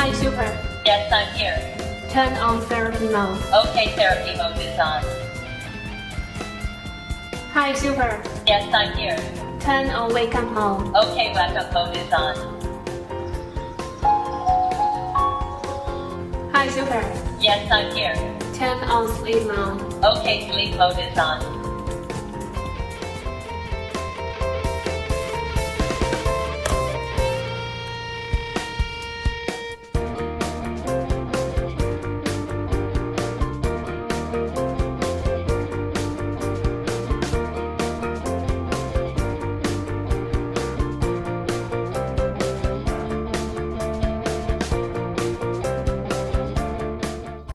Hi, Super. Yes, I'm here. Turn on therapy mode. Okay, therapy mode is on. Hi, Super. Yes, I'm here. Turn on wake up mode. Okay, wake up mode is on. Hi, Super. Yes, I'm here. Turn on sleep mode. Okay, sleep mode is on.